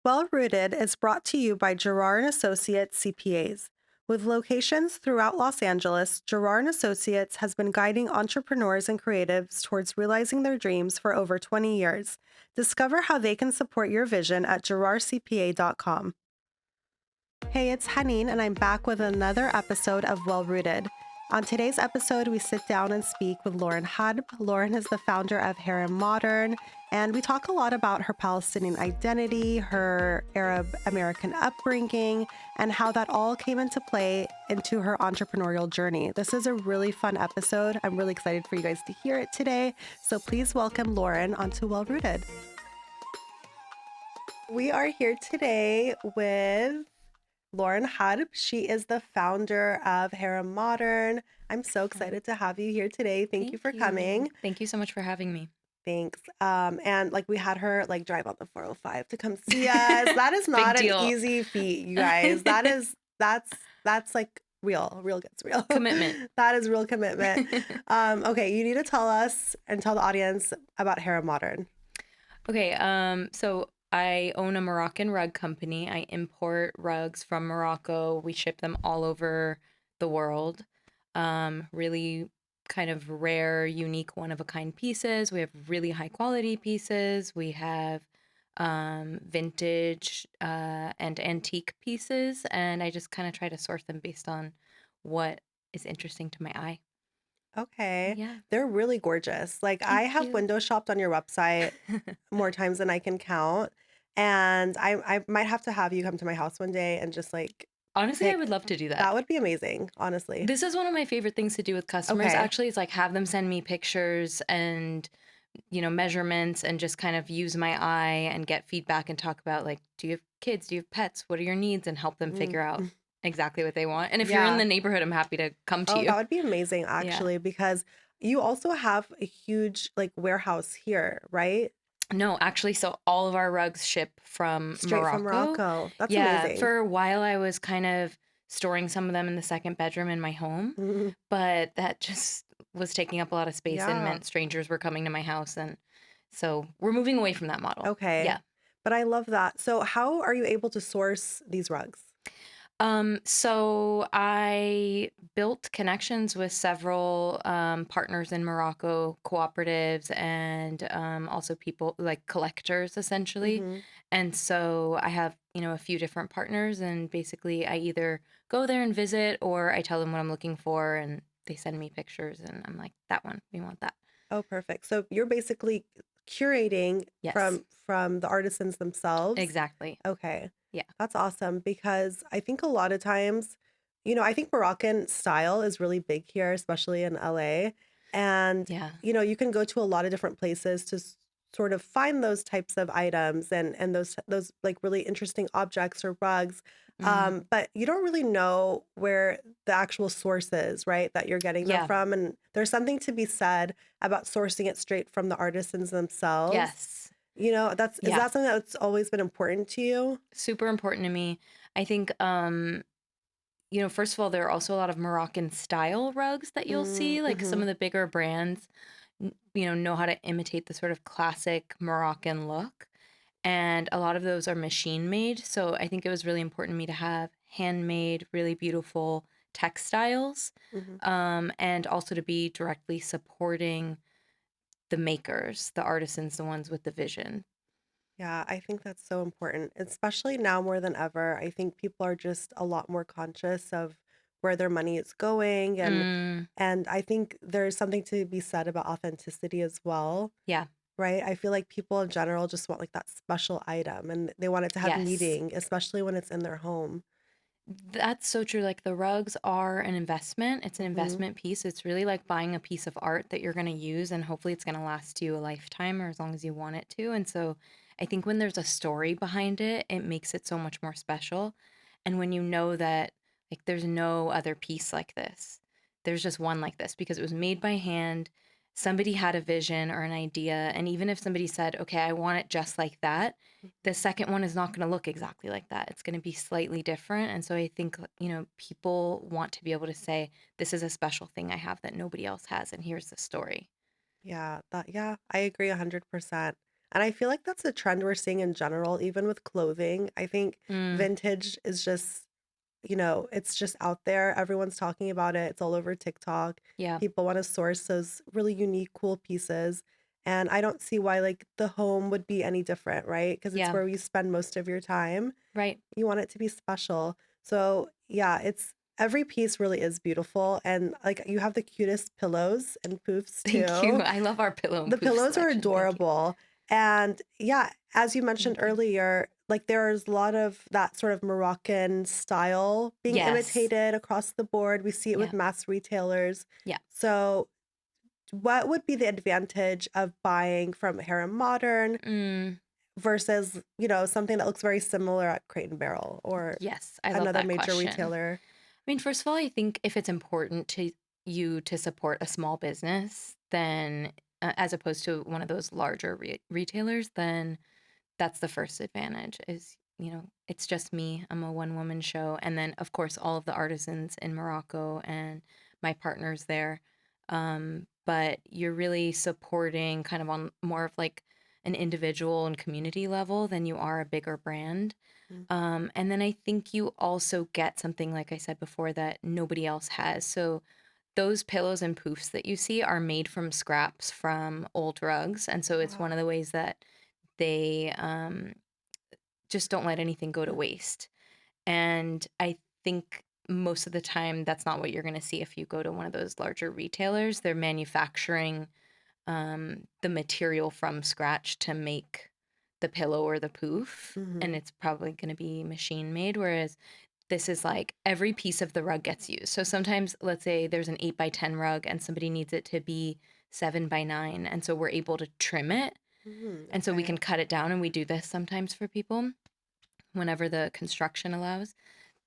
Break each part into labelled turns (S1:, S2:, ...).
S1: Well Rooted is brought to you by Gerard and Associates CPAs. With locations throughout Los Angeles, Gerard and Associates has been guiding entrepreneurs and creatives towards realizing their dreams for over 20 years. Discover how they can support your vision at gerardcpa.com. Hey, it's Haneen, and I'm back with another episode of Well Rooted. On today's episode, we sit down and speak with Lauren Harb. Lauren is the founder of Harem Modern, and we talk a lot about her Palestinian identity, her Arab-American upbringing, and how that all came into play into her entrepreneurial journey. This is a really fun episode. I'm really excited for you guys to hear it today. So please welcome Lauren onto Well Rooted. We are here today with Lauren Harb. She is the founder of Harem Modern. I'm so excited to have you here today. Thank you for coming.
S2: Thank you so much for having me.
S1: Thanks. And we had her drive on the 405 to come see us. That is not an easy feat, you guys. That's like real gets real.
S2: Commitment.
S1: That is real commitment. Okay, you need to tell us and tell the audience about Harem Modern.
S2: Okay, so I own a Moroccan rug company. I import rugs from Morocco. We ship them all over the world. Really kind of rare, unique, one-of-a-kind pieces. We have really high-quality pieces. We have vintage and antique pieces, and I just kind of try to source them based on what is interesting to my eye.
S1: Okay.
S2: Yeah.
S1: They're really gorgeous. I have
S2: you.
S1: window shopped on your website more times than I can count. And I might have to have you come to my house one day and just
S2: Honestly, I would love to do that.
S1: That would be amazing, honestly.
S2: This is one of my favorite things to do with customers.
S1: Okay.
S2: Actually, it's have them send me pictures and, measurements and just kind of use my eye and get feedback and talk about do you have kids? Do you have pets? What are your needs? And help them figure out exactly what they want. And if you're in the neighborhood, I'm happy to come to you.
S1: That would be amazing, actually, because you also have a huge warehouse here, right?
S2: No, actually, so all of our rugs ship from
S1: Straight
S2: Morocco.
S1: from Morocco. That's amazing.
S2: For a while, I was kind of storing some of them in the second bedroom in my home, but that just was taking up a lot of space and meant strangers were coming to my house. And so we're moving away from that model.
S1: Okay.
S2: Yeah.
S1: But I love that. So how are you able to source these rugs?
S2: So I built connections with several partners in Morocco, cooperatives, and also people collectors, essentially. And so I have, a few different partners, and basically I either go there and visit, or I tell them what I'm looking for, and they send me pictures, and I'm like, that one, we want that.
S1: Oh, perfect. So you're basically curating from the artisans themselves.
S2: Exactly.
S1: Okay.
S2: Yeah.
S1: That's awesome, because I think a lot of times, I think Moroccan style is really big here, especially in LA. And, you can go to a lot of different places to sort of find those types of items and those really interesting objects or rugs. But you don't really know where the actual source is, right, that you're getting them from. And there's something to be said about sourcing it straight from the artisans themselves.
S2: Yes.
S1: Is that something that's always been important to you? Super
S2: important to me. I think, first of all, there are also a lot of Moroccan style rugs that you'll see, some of the bigger brands, know how to imitate the sort of classic Moroccan look. And a lot of those are machine made. So I think it was really important to me to have handmade, really beautiful textiles, and also to be directly supporting the makers, the artisans, the ones with the vision.
S1: Yeah, I think that's so important, especially now more than ever. I think people are just a lot more conscious of where their money is going, and I think there's something to be said about authenticity as well.
S2: Yeah.
S1: Right? I feel like people in general just want that special item, and they want it to have meaning, especially when it's in their home.
S2: That's so true. The rugs are an investment. It's an investment piece. It's really like buying a piece of art that you're going to use, and hopefully it's going to last you a lifetime or as long as you want it to. And so I think when there's a story behind it, it makes it so much more special. And when you know that there's no other piece like this, there's just one like this because it was made by hand. Somebody had a vision or an idea, and even if somebody said, okay, I want it just like that, the second one is not going to look exactly like that. It's going to be slightly different. And so I think, people want to be able to say, this is a special thing I have that nobody else has, and here's the story.
S1: Yeah, I agree 100%. And I feel like that's a trend we're seeing in general, even with clothing. I think
S2: Mm,
S1: vintage is just, it's just out there. Everyone's talking about it. It's all over TikTok.
S2: yeah,
S1: People want to source those really unique, cool pieces. And I don't see why like the home would be any different, right? Because it's
S2: yeah,
S1: where you spend most of your time.
S2: right.
S1: You want it to be special. So, yeah, it's every piece really is beautiful. And like you have the cutest pillows and poofs
S2: Thank you.
S1: too.
S2: I love our pillow and
S1: The
S2: poof
S1: pillows are
S2: selection. Thank you.
S1: adorable. And yeah, as you mentioned
S2: Thank you.
S1: earlier, like there's a lot of that sort of Moroccan style being
S2: Yes.
S1: imitated across the board. We see it with
S2: Yeah.
S1: mass retailers.
S2: Yeah.
S1: So, what would be the advantage of buying from Harem Modern
S2: Mm,
S1: versus, something that looks very similar at Crate and Barrel or
S2: yes. I love
S1: another
S2: that
S1: major
S2: question.
S1: retailer?
S2: I mean, first of all, I think if it's important to you to support a small business, then as opposed to one of those larger retailers, then that's the first advantage is, it's just me. I'm a one woman show. And then, of course, all of the artisans in Morocco and my partners there. But you're really supporting kind of on more of like an individual and community level than you are a bigger brand.
S1: Mm.
S2: And then I think you also get something, like I said before, that nobody else has. So those pillows and poofs that you see are made from scraps from old rugs. And so it's one of
S1: Wow.
S2: the ways that they just don't let anything go to waste. And I think most of the time that's not what you're going to see if you go to one of those larger retailers. They're manufacturing the material from scratch to make the pillow or the poof, and
S1: Hmm.
S2: it's probably going to be machine made. Whereas this is like every piece of the rug gets used. So sometimes, let's say there's an 8 by 10 rug and somebody needs it to be 7 by 9. And so we're able to trim it. And so we
S1: Okay.
S2: can cut it down. And we do this sometimes for people whenever the construction allows.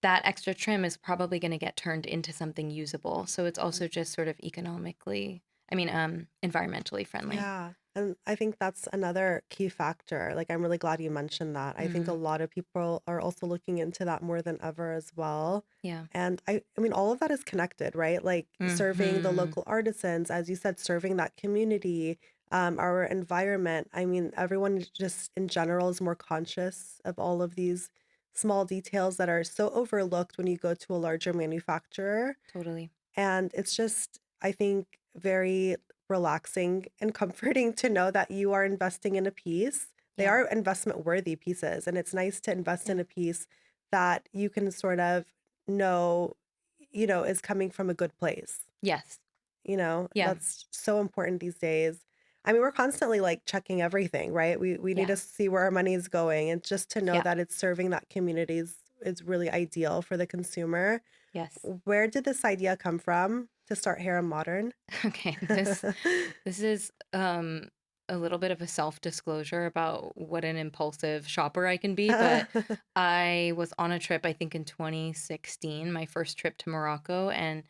S2: That extra trim is probably going to get turned into something usable. So it's also just sort of environmentally friendly.
S1: Yeah. And I think that's another key factor. Like, I'm really glad you mentioned that. I think a
S2: Mm,
S1: lot of people are also looking into that more than ever as well.
S2: yeah.
S1: And I mean, all of that is connected, right? Like serving the
S2: Hmm.
S1: local artisans, as you said, serving that community, our environment. I mean, everyone just in general is more conscious of all of these small details that are so overlooked when you go to a larger manufacturer.
S2: Totally.
S1: And it's just, I think, very relaxing and comforting to know that you are investing in a piece. They
S2: Yeah.
S1: are investment worthy pieces. And it's nice to invest
S2: Yeah.
S1: in a piece that you can sort of know, is coming from a good place.
S2: Yes. Yeah.
S1: That's so important these days. I mean, we're constantly like checking everything, right? We need
S2: Yeah.
S1: to see where our money is going. And just to know
S2: Yeah.
S1: that it's serving that community is really ideal for the consumer.
S2: Yes.
S1: Where did this idea come from to start Harem Modern?
S2: Okay. This is a little bit of a self-disclosure about what an impulsive shopper I can be, but I was on a trip, I think in 2016, my first trip to Morocco, and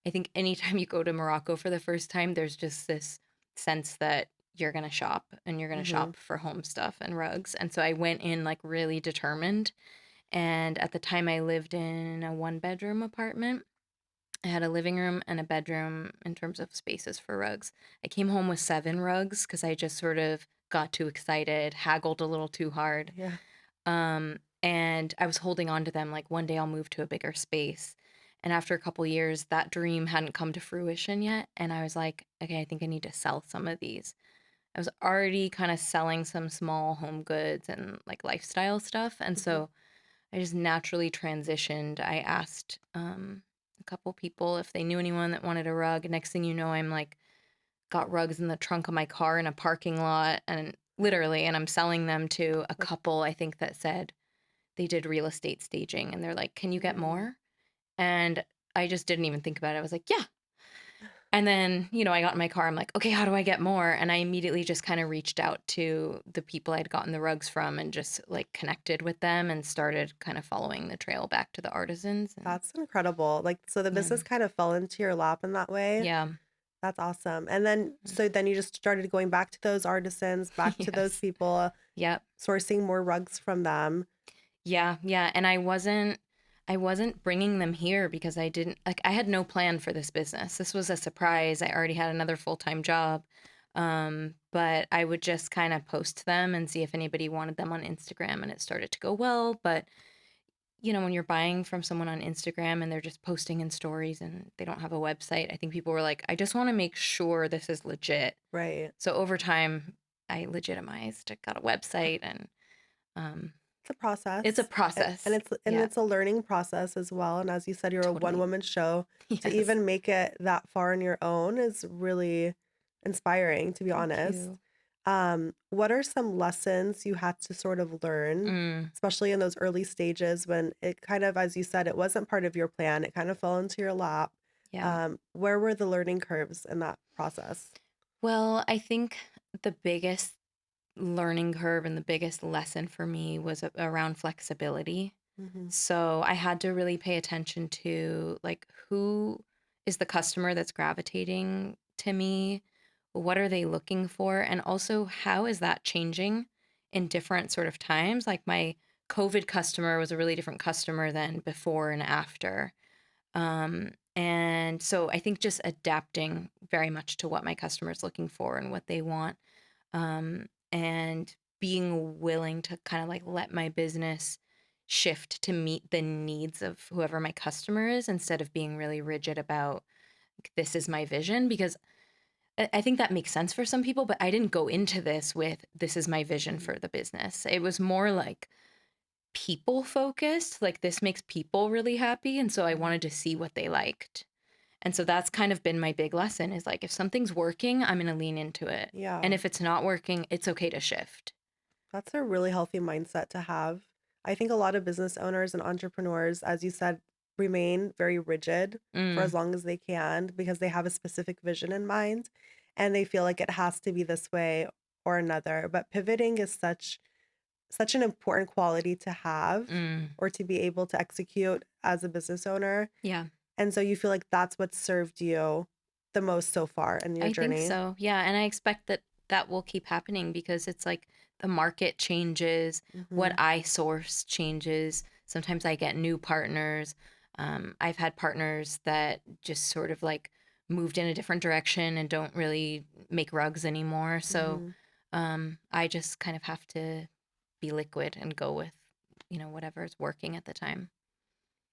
S2: I think anytime you go to Morocco for the first time, there's just this sense that you're going to shop and you're going to
S1: Hmm.
S2: shop for home stuff and rugs. And so I went in like really determined, and at the time I lived in a one-bedroom apartment. I had a living room and a bedroom in terms of spaces for rugs. I came home with 7 rugs because I just sort of got too excited, haggled a little too hard.
S1: Yeah.
S2: And I was holding on to them like one day I'll move to a bigger space. And after a couple years, that dream hadn't come to fruition yet. And I was like, okay, I think I need to sell some of these. I was already kind of selling some small home goods and like lifestyle stuff. And
S1: Hmm.
S2: so I just naturally transitioned. I asked a couple people if they knew anyone that wanted a rug. Next thing you know, I'm like, got rugs in the trunk of my car in a parking lot and literally, and I'm selling them to a couple, I think, that said they did real estate staging. And they're like, can you get
S1: Mm.
S2: more? And I just didn't even think about it. I was like, yeah. And then, I got in my car. I'm like, okay, how do I get more? And I immediately just kind of reached out to the people I'd gotten the rugs from and just like connected with them and started kind of following the trail back to the artisans. And
S1: That's incredible. Like, so the
S2: yeah,
S1: business kind of fell into your lap in that way.
S2: yeah,
S1: That's awesome. And then, so then you just started going back to those artisans, back to those
S2: yes,
S1: people,
S2: yep,
S1: sourcing more rugs from them.
S2: yeah, yeah. And I wasn't bringing them here because I had no plan for this business. This was a surprise. I already had another full time job. But I would just kind of post them and see if anybody wanted them on Instagram, and it started to go well. But when you're buying from someone on Instagram and they're just posting in stories and they don't have a website, I think people were like, I just want to make sure this is legit.
S1: Right.
S2: So over time, I legitimized, I got a website, and um,
S1: It's a
S2: it's a
S1: process. And
S2: process.
S1: it's
S2: Yeah,
S1: a learning process as well. And as you said, you're a one
S2: totally.
S1: woman show. To
S2: Yes.
S1: even make it that far on your own is really inspiring, to be
S2: Thank
S1: honest.
S2: you.
S1: What are some lessons you had to sort of learn,
S2: Mm,
S1: especially in those early stages when it kind of, as you said, it wasn't part of your plan, it kind of fell into your lap?
S2: yeah.
S1: Where were the learning curves in that process?
S2: Well, I think the biggest learning curve and the biggest lesson for me was around flexibility.
S1: Hmm.
S2: So I had to really pay attention to like who is the customer that's gravitating to me? What are they looking for? And also how is that changing in different sort of times? Like my COVID customer was a really different customer than before and after. And so I think just adapting very much to what my customer's looking for and what they want, and being willing to kind of like let my business shift to meet the needs of whoever my customer is instead of being really rigid about like, this is my vision, because I think that makes sense for some people, but I didn't go into this with this is my vision
S1: Hmm.
S2: for the business. It was more like people focused, like this makes people really happy, and so I
S1: Hmm.
S2: wanted to see what they liked. And so that's kind of been my big lesson is like if something's working, I'm going to lean into it. And
S1: Yeah.
S2: if it's not working, it's okay to shift.
S1: That's a really healthy mindset to have. I think a lot of business owners and entrepreneurs, as you said, remain very rigid for as
S2: Mm,
S1: long as they can because they have a specific vision in mind and they feel like it has to be this way or another. But pivoting is such an important quality to have
S2: mm.
S1: or to be able to execute as a business owner.
S2: Yeah,
S1: And so you feel like that's what served you the most so far in your
S2: I think
S1: journey.
S2: so. Yeah. And I expect that that will keep happening because it's like the market changes, what
S1: Hmm.
S2: I source changes. Sometimes I get new partners. I've had partners that just sort of like moved in a different direction and don't really make rugs anymore. So
S1: Hmm.
S2: I just kind of have to be liquid and go with, whatever is working at the time.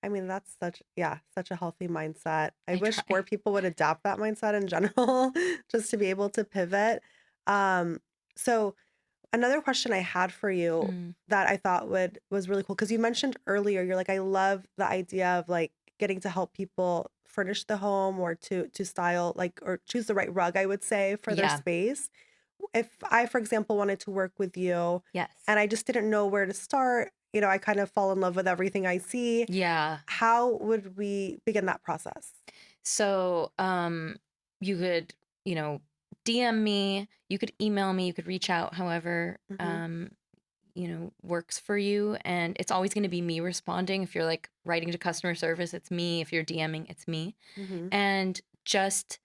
S1: I mean, that's such a healthy mindset. I
S2: I
S1: wish
S2: try.
S1: more people would adopt that mindset in general, just to be able to pivot. Um, so another question I had for you
S2: Mm,
S1: that I thought would was really cool because you mentioned earlier, you're like, I love the idea of like getting to help people furnish the home or to style like or choose the right rug, I would say, for their
S2: yeah.
S1: space. If I, for example, wanted to work with you
S2: Yes.
S1: and I just didn't know where to start, I kind of fall in love with everything I see.
S2: Yeah.
S1: How would we begin that process?
S2: So, you could, you know, DM me, you could email me, you could reach out, however,
S1: Mhm,
S2: works for you. And it's always going to be me responding. If you're like writing to customer service, it's me. If you're DMing, it's me.
S1: mhm,
S2: And just,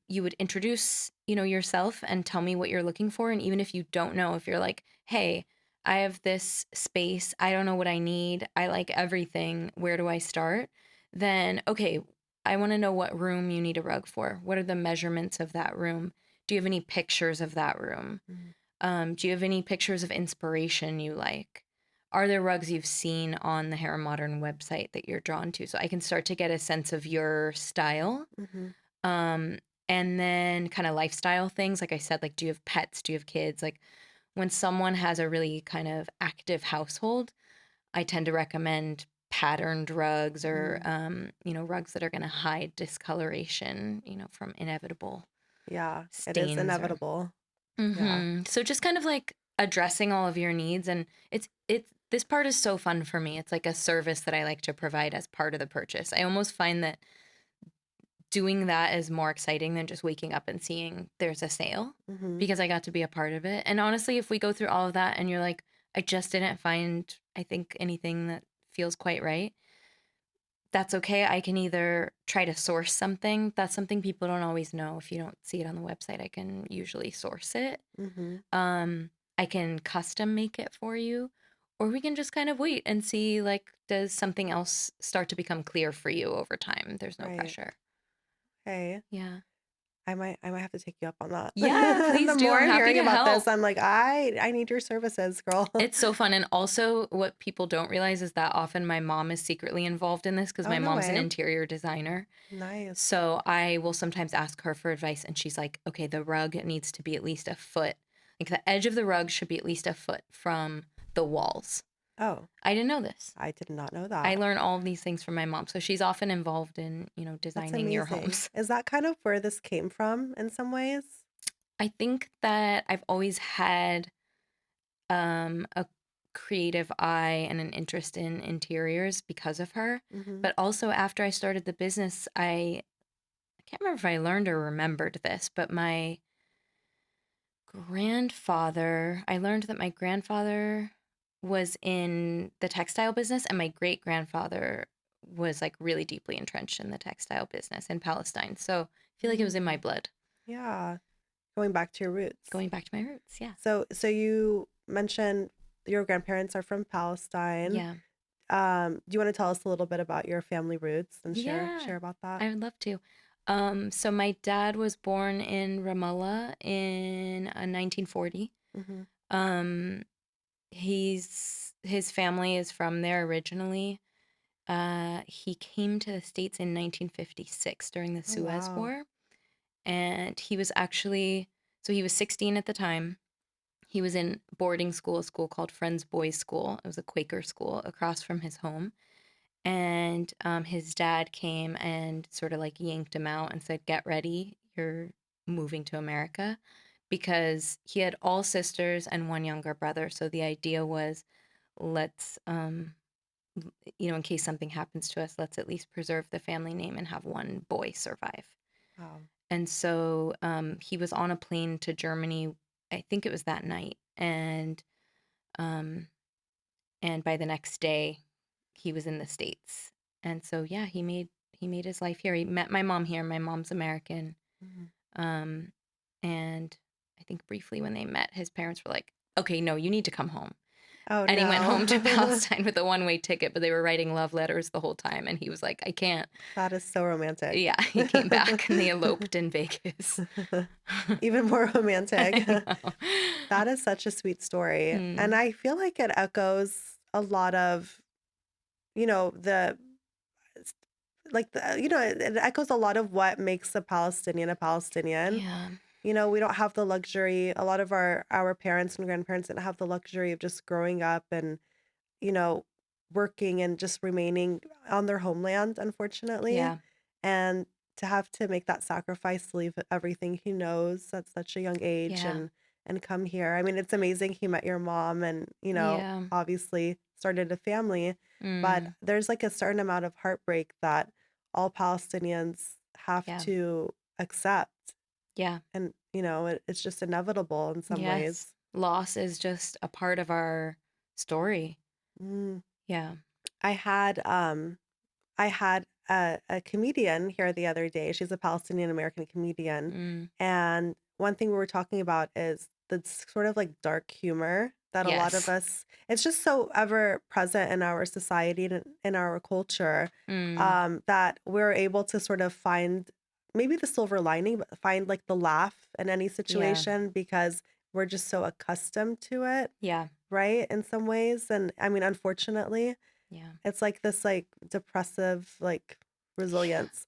S2: you would introduce, yourself and tell me what you're looking for. And even if you don't know, if you're like, hey, I have this space, I don't know what I need, I like everything, where do I start? Then, okay, I want to know what room you need a rug for. What are the measurements of that room? Do you have any pictures of that room?
S1: mhm,
S2: Do you have any pictures of inspiration you like? Are there rugs you've seen on the Harem Modern website that you're drawn to? So I can start to get a sense of your style.
S1: mhm,
S2: um, and then kind of lifestyle things. Like I said, like, do you have pets? Do you have kids? Like when someone has a really kind of active household, I tend to recommend patterned rugs or,
S1: mhm.
S2: rugs that are going to hide discoloration, from inevitable
S1: Yeah, it is
S2: stains or,
S1: inevitable. Yeah.
S2: so just kind of like addressing all of your needs. And this part is so fun for me. It's like a service that I like to provide as part of the purchase. I almost find that doing that is more exciting than just waking up and seeing there's a sale
S1: Mhm.
S2: because I got to be a part of it. And honestly, if we go through all of that and you're like, I just didn't find, I think, anything that feels quite right, that's okay. I can either try to source something. That's something people don't always know. If you don't see it on the website, I can usually source it.
S1: Mhm.
S2: Um, I can custom make it for you, or we can just kind of wait and see, like, does something else start to become clear for you over time? There's no
S1: Right.
S2: pressure.
S1: Okay.
S2: Yeah.
S1: I might have to take you up on that.
S2: Yeah, please
S1: The
S2: do.
S1: more
S2: I'm
S1: I'm
S2: happy
S1: hearing
S2: to
S1: about this,
S2: help.
S1: I'm like, I need your services, girl.
S2: It's so fun. And also, what people don't realize is that often my mom is secretly involved in this because
S1: Oh,
S2: my
S1: no
S2: mom's an
S1: way.
S2: interior designer.
S1: Nice.
S2: So I will sometimes ask her for advice, and she's like, okay, the rug needs to be at least a foot. Like the edge of the rug should be at least a foot from the walls.
S1: Oh,
S2: I didn't know this.
S1: I did not know
S2: I
S1: that.
S2: learn all of these things from my mom. So she's often involved in,
S1: That's
S2: designing your
S1: amazing.
S2: homes.
S1: Is that kind of where this came from in some ways?
S2: I think that I've always had a creative eye and an interest in interiors because of her.
S1: Mm-hmm.
S2: But also after I started the business, I can't remember if I learned or remembered this, but I learned that my grandfather was in the textile business and my great grandfather was like really deeply entrenched in the textile business in Palestine. So I feel like it was in my
S1: Mm.
S2: blood,
S1: Yeah. Going back to your roots.
S2: going back to my roots. Yeah.
S1: So you mentioned your grandparents are from Palestine.
S2: Yeah.
S1: Do you want to tell us a little bit about your family roots and share
S2: Yeah.
S1: share about that?
S2: I would love to. So my dad was born in Ramallah in 1940.
S1: Mm-hmm.
S2: Um, his family is from there originally. He came to the States in 1956 during the
S1: Oh,
S2: Suez
S1: wow.
S2: War, and he was 16 at the time. He was in boarding school, a school called Friends Boys School. It was a Quaker school across from his home. And his dad came and sort of like yanked him out and said, "Get ready, you're moving to America." Because he had all sisters and one younger brother. So the idea was, let's, in case something happens to us, let's at least preserve the family name and have one boy survive.
S1: Wow.
S2: And so he was on a plane to Germany. I think it was that night, um, and by the next day, he was in the States. And so yeah, he made his life here. He met my mom here. My mom's American,
S1: Mm-hmm.
S2: um, and I think briefly when they met, his parents were like, "Okay, no, you need to come home."
S1: Oh,
S2: And he went home to
S1: no.
S2: Palestine with a one-way ticket, but they were writing love letters the whole time, and he was like, "I can't."
S1: That is so romantic.
S2: Yeah, he came back and they eloped in Vegas.
S1: Even more romantic.
S2: I know.
S1: That is such a sweet story. And
S2: Mm,
S1: I feel like it echoes a lot of, the it echoes a lot of what makes a Palestinian a Palestinian.
S2: yeah,
S1: We don't have the luxury. A lot of our parents and grandparents didn't have the luxury of just growing up and, you know, working and just remaining on their homeland, unfortunately.
S2: yeah,
S1: And to have to make that sacrifice, leave everything he knows at such a young age
S2: yeah,
S1: and come here. I mean, it's amazing he met your mom and,
S2: yeah,
S1: obviously started a family, but
S2: mm,
S1: there's like a certain amount of heartbreak that all Palestinians have
S2: yeah,
S1: to accept.
S2: yeah,
S1: And, it's just inevitable in some
S2: yes.
S1: ways.
S2: Loss is just a part of our story.
S1: Mm.
S2: Yeah.
S1: I had a comedian here the other day. She's a Palestinian-American comedian.
S2: Mm,
S1: And one thing we were talking about is the sort of like dark humor that a lot of
S2: yes.
S1: us, it's just so ever present in our society and in our culture,
S2: Mm,
S1: that we're able to sort of find maybe the silver lining, but find like the laugh in any
S2: yeah,
S1: situation because we're just so accustomed to it,
S2: yeah,
S1: right? In some ways. And I mean, unfortunately.
S2: yeah.
S1: It's like this, like, depressive, like, resilience.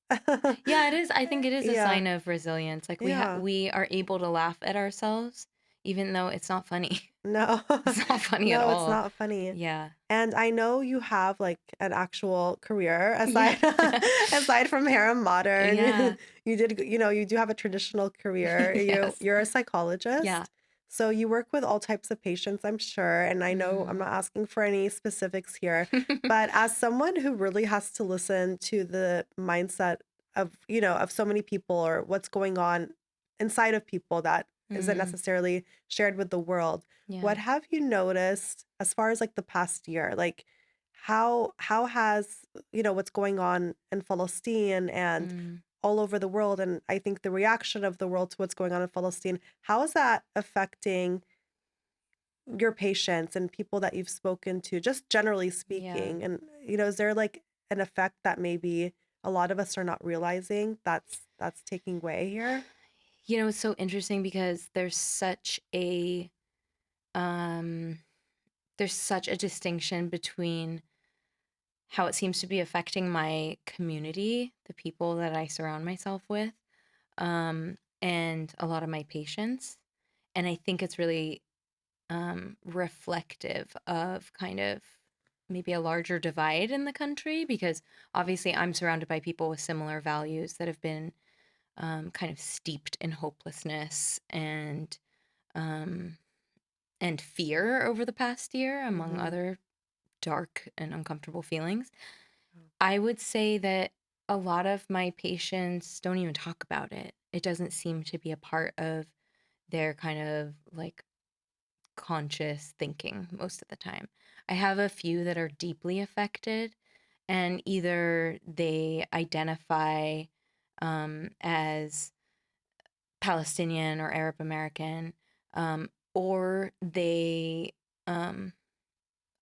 S2: Yeah, it is. I think it is a
S1: Yeah,
S2: sign of resilience. Like
S1: yeah.
S2: we are able to laugh at ourselves even though it's not funny.
S1: No.
S2: It's not funny at
S1: No, it's
S2: all.
S1: not funny.
S2: Yeah.
S1: And I know you have, like, an actual career
S2: Yeah.
S1: aside aside from Harem Modern.
S2: Yeah.
S1: You do have a traditional career. You
S2: Yes.
S1: you're a
S2: Yeah.
S1: psychologist, so you work with all types of patients, I'm sure, and I know I'm
S2: Mhm.
S1: not asking for any specifics here, but as someone who really has to listen to the mindset of so many people or what's going on inside of people that isn't
S2: Mm,
S1: necessarily shared with the world,
S2: yeah.
S1: what have you noticed as far as like the past year? Like how has, what's going on in Palestine and
S2: Mm.
S1: all over the world, and I think the reaction of the world to what's going on in Palestine, how is that affecting your patients and people that you've spoken to, just generally
S2: Yeah.
S1: speaking? And is there like an effect that maybe a lot of us are not realizing that's taking way here?
S2: It's so interesting because um there's such a distinction between how it seems to be affecting my community, the people that I surround myself with, and a lot of my patients. And I think it's really reflective of kind of maybe a larger divide in the country because obviously I'm surrounded by people with similar values that have been kind of steeped in hopelessness um, and fear over the past year, among
S1: Mm-hmm.
S2: other dark and uncomfortable feelings. I would say that a lot of my patients don't even talk about it. It doesn't seem to be a part of their kind of like conscious thinking most of the time. I have a few that are deeply affected, and either they identify as Palestinian or Arab American, or they um,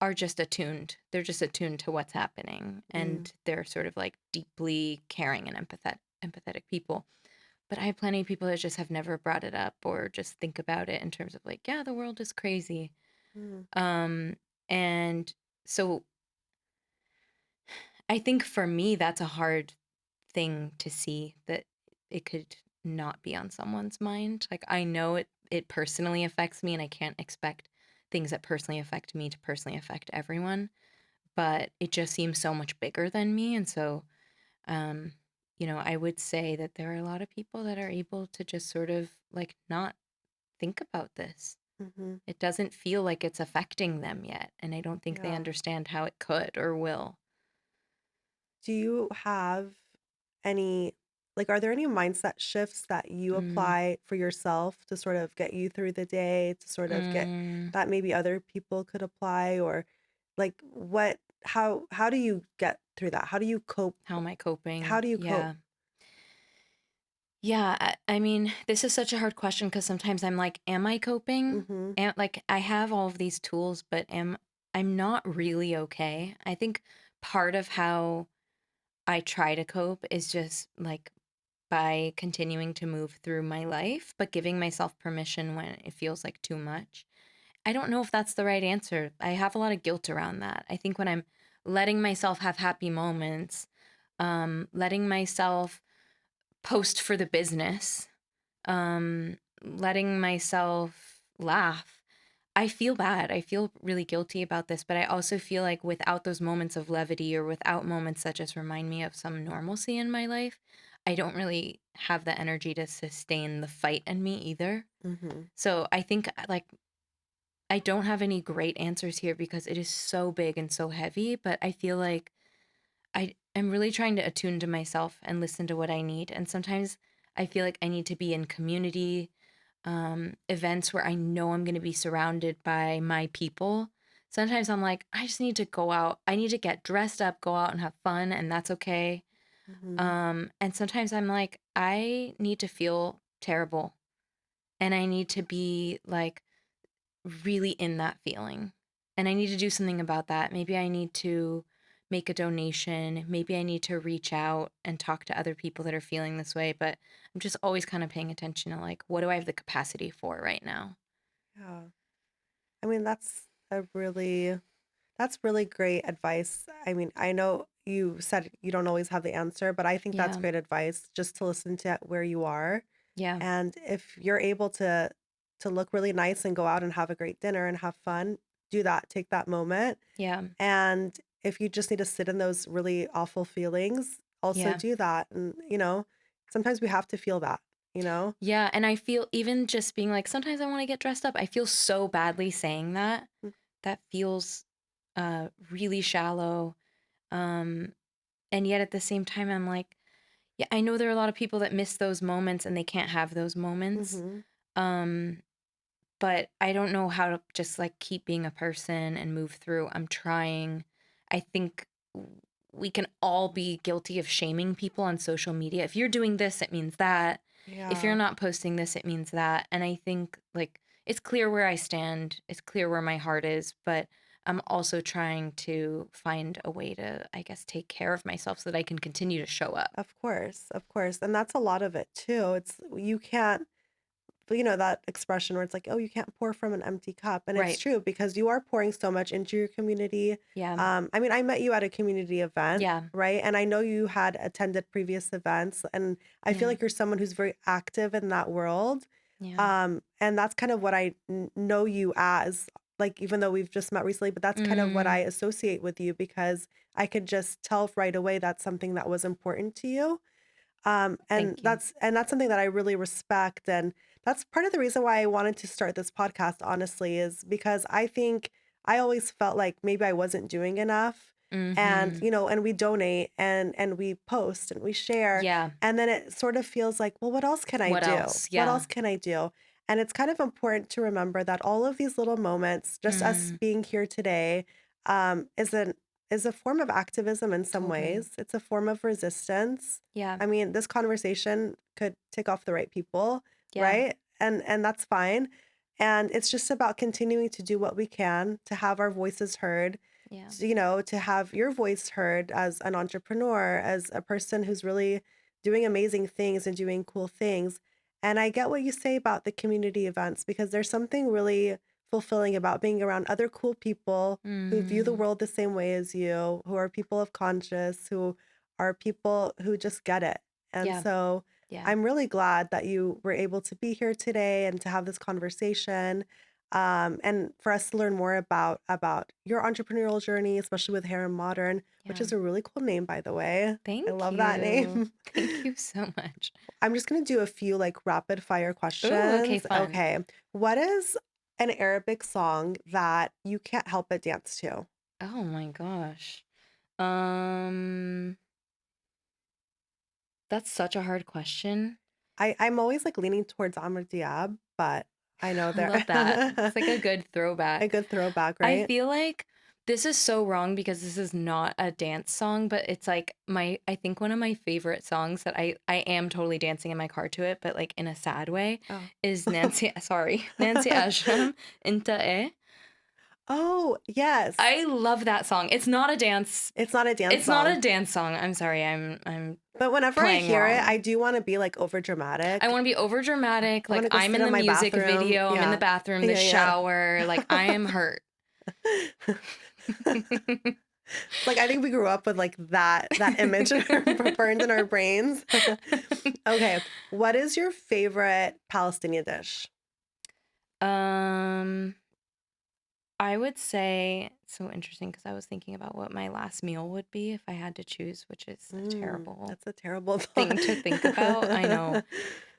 S2: are just attuned. They're just attuned to what's happening,
S1: Mm.
S2: and they're sort of like deeply caring and empathetic people. But I have plenty of people that just have never brought it up or just think about it in terms of like, yeah, the world is crazy.
S1: Mm.
S2: Um, and so I think for me, that's a hard thing to see that it could not be on someone's mind. Like I know it personally affects me and I can't expect things that personally affect me to personally affect everyone, but it just seems so much bigger than me. And so, um, I would say that there are a lot of people that are able to just sort of like not think about this.
S1: Mm-hmm.
S2: It doesn't feel like it's affecting them yet, and I don't think they
S1: Yeah.
S2: understand how it could or will.
S1: Do you have any, like, are there any mindset shifts that you
S2: Mm,
S1: apply for yourself to sort of get you through the day, to sort of get
S2: mm,
S1: that maybe other people could apply? Or like how do you get through that? How do you cope?
S2: how am I
S1: How
S2: coping?
S1: do you cope?
S2: Yeah. Yeah, I mean, this is such a hard question because sometimes I'm like, am I coping?
S1: Mm-hmm.
S2: And like I have all of these tools, but I'm not really okay. I think part of how I try to cope is just like by continuing to move through my life, but giving myself permission when it feels like too much. I don't know if that's the right answer. I have a lot of guilt around that. I think when I'm letting myself have happy moments, letting myself post for the business, letting myself laugh, I feel bad. I feel really guilty about this, but I also feel like without those moments of levity or without moments that just remind me of some normalcy in my life, I don't really have the energy to sustain the fight in me either.
S1: Mm-hmm.
S2: So I think like I don't have any great answers here because it is so big and so heavy, but I feel like I am really trying to attune to myself and listen to what I need. And sometimes I feel like I need to be in community events where I know I'm going to be surrounded by my people. Sometimes I'm like, I just need to go out. I need to get dressed up, go out and have fun, and that's okay.
S1: Mm-hmm.
S2: And sometimes I'm like, I need to feel terrible and I need to be like really in that feeling. And I need to do something about that. Maybe I need to make a donation. Maybe I need to reach out and talk to other people that are feeling this way. But I'm just always kind of paying attention to like, what do I have the capacity for right now?
S1: Yeah. I mean, that's really great advice. I mean, I know you said you don't always have the answer, but I think that's
S2: Yeah.
S1: great advice just to listen to where you are.
S2: Yeah.
S1: And if you're able to look really nice and go out and have a great dinner and have fun, do that. Take that moment.
S2: Yeah.
S1: And if you just need to sit in those really awful feelings, also
S2: Yeah.
S1: do that. And sometimes we have to feel that, you know?
S2: Yeah. And I feel even just being like, sometimes I want to get dressed up. I feel so badly saying that.
S1: Mm.
S2: That feels really shallow. Um, and yet at the same time, I'm like, yeah, I know there are a lot of people that miss those moments and they can't have those moments.
S1: Mhm.
S2: Um, but I don't know how to just like keep being a person and move through. I'm trying. I think we can all be guilty of shaming people on social media. If you're doing this, it means that. If you're
S1: Yeah.
S2: not posting this, it means that. And I think like it's clear where I stand. It's clear where my heart is, but I'm also trying to find a way to, I guess, take care of myself so that I can continue to show up.
S1: Of course, of course. And that's a lot of it too. It's you can't that expression where it's like, "Oh, you can't pour from an empty cup." And it's
S2: Right.
S1: true because you are pouring so much into your community.
S2: Yeah.
S1: I mean, I met you at a community event,
S2: Yeah.
S1: right? And I know you had attended previous events, and I feel
S2: Yeah.
S1: like you're someone who's very active in that world.
S2: Yeah.
S1: And that's kind of what I know you as, like, even though we've just met recently, but that's kind of what I
S2: Mm,
S1: associate with you because I could just tell right away that's something that was important to you. And
S2: thank you.
S1: that's something that I really respect, and that's part of the reason why I wanted to start this podcast, honestly, is because I think I always felt like maybe I wasn't doing enough. And,
S2: Mm-hmm.
S1: and we donate and we post and we share,
S2: Yeah.
S1: and then it sort of feels like, well, what else can I
S2: What
S1: do?
S2: else?
S1: What
S2: Yeah.
S1: else can I do? And it's kind of important to remember that all of these little moments, just us
S2: Mm,
S1: being here today, is a form of activism in some
S2: totally.
S1: ways. It's a form of resistance.
S2: Yeah.
S1: I mean, this conversation could tick off the right people,
S2: Yeah.
S1: right? And that's fine. And it's just about continuing to do what we can to have our voices heard,
S2: Yeah.
S1: to have your voice heard as an entrepreneur, as a person who's really doing amazing things and doing cool things. And I get what you say about the community events because there's something really fulfilling about being around other cool people who view the
S2: Mm,
S1: world the same way as you, who are people of conscious, who are people who just get it. And
S2: yeah.
S1: so
S2: Yeah.
S1: I'm really glad that you were able to be here today and to have this conversation. And for us to learn more about your entrepreneurial journey, especially with Harem Modern, which
S2: Yeah.
S1: is a really cool name, by the way. I
S2: Thank
S1: love that
S2: you.
S1: name.
S2: Thank you so much.
S1: I'm just gonna do a few like rapid fire
S2: Oh, okay,
S1: questions.
S2: fun.
S1: Okay. What is an Arabic song that you can't help but dance to?
S2: Oh my gosh. Um, that's such a hard question.
S1: I'm always like leaning towards Amr Diab, but I know
S2: I
S1: there
S2: love that. It's like a good
S1: a
S2: throwback.
S1: good throwback,
S2: I
S1: right?
S2: feel like this is so wrong because this is not a dance song, but it's like I think one of my favorite songs that I am totally dancing in my car to it, but like in a sad way,
S1: Oh.
S2: is Nancy Ashram, Inta Eh.
S1: Oh, yes.
S2: I love that song. It's not a dance.
S1: It's not a dance
S2: It's not
S1: song,
S2: a dance song. I'm sorry. I'm
S1: but whenever I
S2: playing
S1: hear it, I
S2: wrong.
S1: do wanna be, like, over
S2: I
S1: dramatic.
S2: want to be over dramatic.
S1: I
S2: Like
S1: wanna go
S2: I'm
S1: sit
S2: in
S1: in
S2: the
S1: my
S2: music
S1: bathroom.
S2: video. I'm in the
S1: Yeah.
S2: bathroom, the
S1: Yeah,
S2: shower. Like I
S1: yeah.
S2: am hurt.
S1: Like, I think we grew up with, like, that image burned in our brains. Okay, what is your favorite Palestinian dish?
S2: um, I would say it's so interesting because I was thinking about what my last meal would be if I had to choose, which is a terrible
S1: That's a terrible thought.
S2: thing to think about. I know.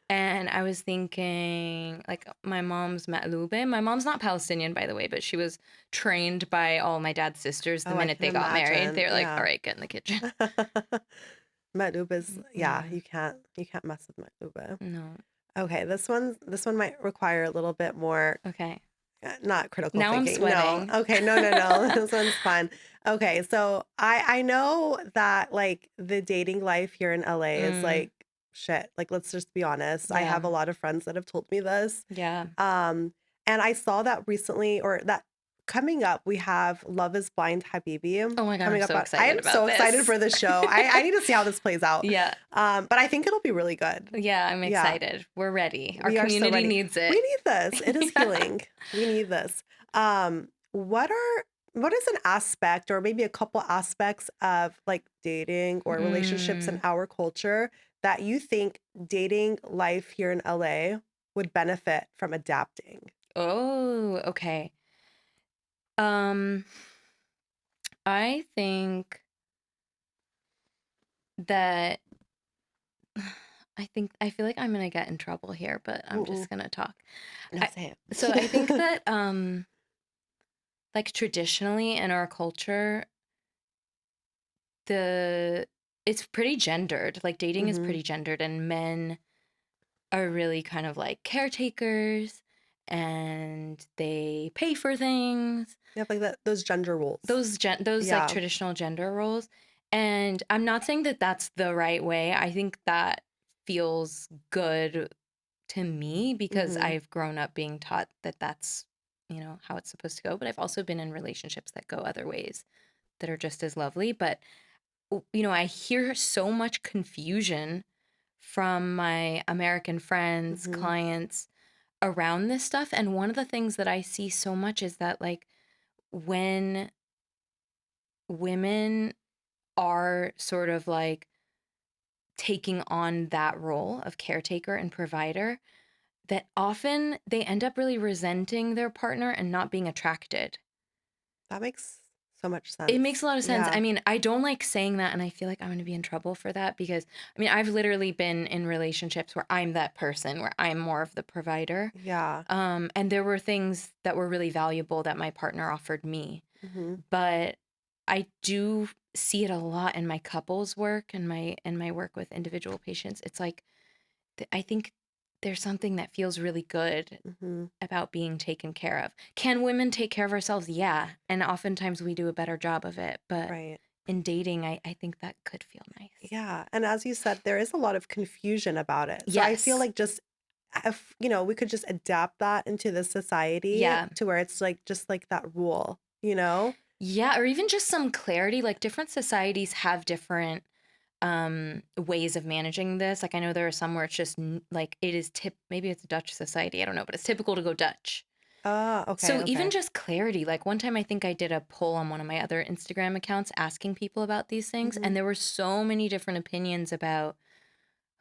S2: And I was thinking, like, my mom's ma'lube. My mom's not Palestinian, by the way, but she was trained by all my dad's sisters the
S1: Oh, I
S2: minute
S1: can
S2: they got married.
S1: imagine,
S2: They were like, all
S1: yeah.
S2: right, get in the kitchen.
S1: Madub is yeah,
S2: Yeah,
S1: you can't mess with Madub.
S2: no.
S1: Okay, this one might require a little bit more,
S2: Okay.
S1: not critical
S2: Now I'm
S1: thinking. No.
S2: sweating.
S1: Okay, no, no, no. This one's fun. Okay, so I know that like the dating life here in LA is
S2: Mm,
S1: like shit. Like let's just be honest. I
S2: yeah,
S1: have a lot of friends that have told me this.
S2: yeah.
S1: Um, and I saw that recently, or that coming up, we have Love is Blind Habibi
S2: Oh my God, I'm
S1: coming up.
S2: so
S1: I
S2: excited
S1: am so
S2: about
S1: excited
S2: this.
S1: for this show. I need to see how this plays out.
S2: Yeah,
S1: But I think it'll be really good.
S2: yeah, I'm
S1: Yeah,
S2: excited. We're ready. Our
S1: we are so
S2: community
S1: ready.
S2: needs
S1: We
S2: it.
S1: need this. It is
S2: Yeah.
S1: healing. We need this. What is an aspect or maybe a couple aspects of like dating or relationships in
S2: Mm.
S1: our culture that you think dating life here in LA would benefit from adapting?
S2: Oh, okay. Um, I think that I feel like I'm gonna get in trouble here, but I'm
S1: Mm-mm.
S2: just gonna talk.
S1: No,
S2: I,
S1: say
S2: so I think
S1: it.
S2: that like traditionally in our culture, the it's pretty gendered. Like dating is
S1: Hmm.
S2: pretty gendered, and men are really kind of like caretakers, and they pay for things.
S1: You have like that those gender roles.
S2: Those like
S1: Yeah.
S2: traditional gender roles. And I'm not saying that that's the right way. I think that feels good to me because
S1: Hmm.
S2: I've grown up being taught that that's how it's supposed to go. But I've also been in relationships that go other ways that are just as lovely. But, I hear so much confusion from my American friends,
S1: Mm-hmm.
S2: clients around this stuff. And one of the things that I see so much is that, like, when women are sort of like taking on that role of caretaker and provider, that often they end up really resenting their partner and not being attracted.
S1: That makes so much
S2: It makes
S1: sense.
S2: a lot of sense.
S1: Yeah.
S2: I mean, I don't like saying that, and I feel like I'm going to be in trouble for that because, I mean, I've literally been in relationships where I'm that person, where I'm more of the provider.
S1: Yeah.
S2: And there were things that were really valuable that my partner offered me.
S1: Mm-hmm.
S2: But I do see it a lot in my couples work and my work with individual patients. It's like I think there's something that feels really good
S1: Mm-hmm.
S2: about being taken care of. Can women take care of ourselves? Yeah. And oftentimes we do a better job of it. But
S1: Right.
S2: in dating, I think that could feel nice.
S1: Yeah. And as you said, there is a lot of confusion about it. So I feel
S2: Yes.
S1: like just if, we could just adapt that into the society
S2: Yeah.
S1: to where it's like just like that rule, you know?
S2: Yeah. Or even just some clarity. Like different societies have different ways of managing this. Like I know there are some where it's just like it is maybe it's a Dutch society, I don't know, but it's typical to go Dutch.
S1: Okay,
S2: So even
S1: okay.
S2: just clarity, like one time I think I did a poll on one of my other Instagram accounts asking people about these things,
S1: Mm-hmm.
S2: and there were so many different opinions about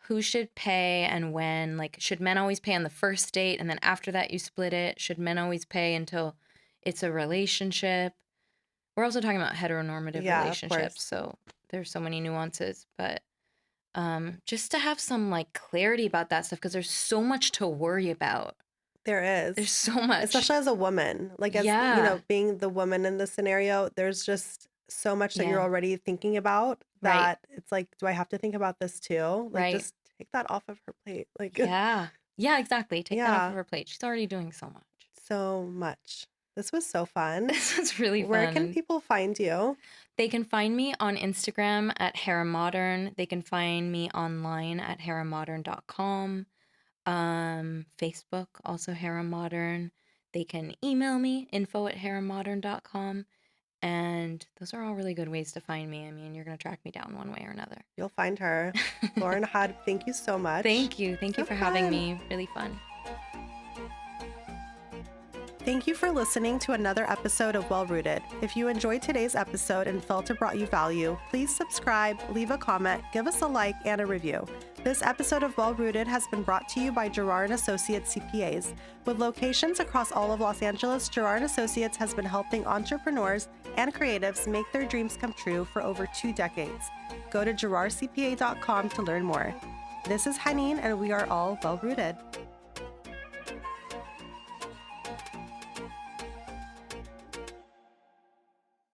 S2: who should pay and when. Like, should men always pay on the first date and then after that you split it? Should men always pay until it's a relationship? We're also talking about heteronormative
S1: Yeah, of
S2: relationships,
S1: course.
S2: so there's so many nuances, but just to have some like clarity about that stuff because there's so much to worry about.
S1: There is.
S2: There's so much.
S1: Especially as a woman, like as,
S2: Yeah.
S1: being the woman in the scenario, there's just so much that you're
S2: Yeah.
S1: already thinking about
S2: Right.
S1: that it's like, do I have to think about this too? Like,
S2: Right.
S1: just take that off of her plate. Like,
S2: Yeah. Yeah, exactly. Take that off of
S1: yeah,
S2: her plate. She's already doing so much.
S1: so much. This was so fun.
S2: This was really
S1: Where
S2: fun.
S1: can
S2: And
S1: people find you?
S2: they can find me on Instagram at Harem Modern. They can find me online at haremmodern.com. Facebook, also Harem Modern. They can email me, info@haremmodern.com. And those are all really good ways to find me. I mean, you're going to track me down one way or another.
S1: You'll find her. Lauren Harb, thank you so much.
S2: Thank you. Thank you
S1: So
S2: for having
S1: fun.
S2: me. Really fun.
S1: Thank you for listening to another episode of Well Rooted. If you enjoyed today's episode and felt it brought you value, please subscribe, leave a comment, give us a like, and a review. This episode of Well Rooted has been brought to you by Gerard & Associates CPAs. With locations across all of Los Angeles, Gerard & Associates has been helping entrepreneurs and creatives make their dreams come true for over 2 decades. Go to gerardcpa.com to learn more. This is Haneen, and we are all well rooted.